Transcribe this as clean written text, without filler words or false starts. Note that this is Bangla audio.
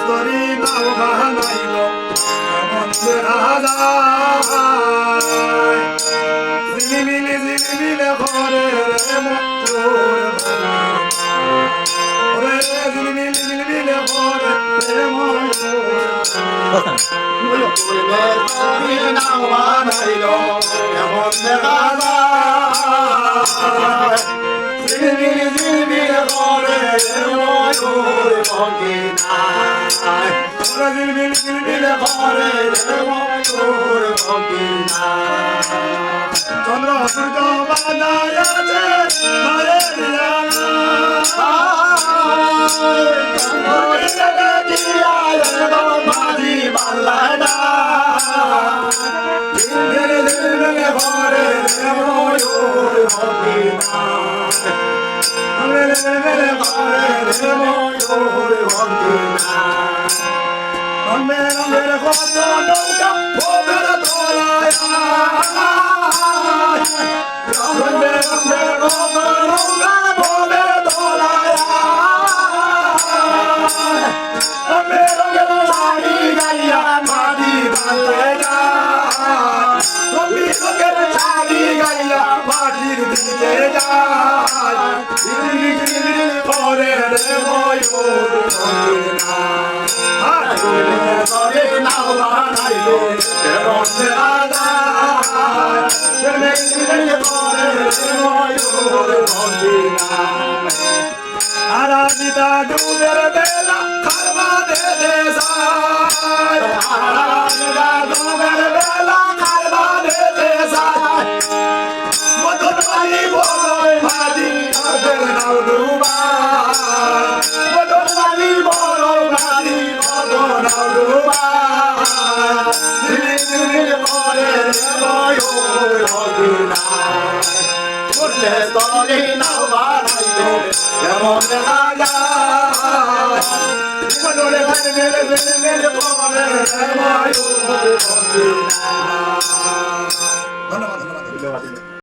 তরি নাও বানাইল এমন দেখা যায় ঝিলিমিলি ঘরে রে মতুর ওরে ঝিলিমিলি ঘরে রে মতুর তরি নাও বানাইল এমন দেখা যায় ঝিলিমিলি ঘরে রে মতুর ভঙ্গিনা ঝিলমিল ঘরে রে মতুর ভঙ্গিনা চন্দ্র সূর্য বানায় আছে মারে দিয়া মাঝি বাল্লাডা ঝিলমিল ঘরে রে মতুর ভঙ্গিনা ঝিলমিল ঘরে রে মতুর ভঙ্গিনা রঙের কত নৌকা ভোগের তলায় রঙের কত নৌকা ভোগের তলায় রঙের শাড়ি গাইয়া মাটি বাঁধে যায় রঙের শাড়ি গাইয়া মাটির দিকে যায় করে রে ময়ূর তরে নাও বানাইল এমন দেখা আরাধিতা ডুবের বেলা খারবা দে যায় আরাধিতা ডুবের বেলা খারবা দে যায় মধুবাণী বলো ভাজি আদের নাও ডুবায় মধুবাণী বলো ভাজি আদের নাও ডুবায় ঝিলমিল করে ময়ূর ভঙ্গিনা উঠলে তরে নাও বানাইল এমন দেখা যায় মনোরে ঝিলমিল করে ময়ূর ভঙ্গিনা ধন্যবাদ।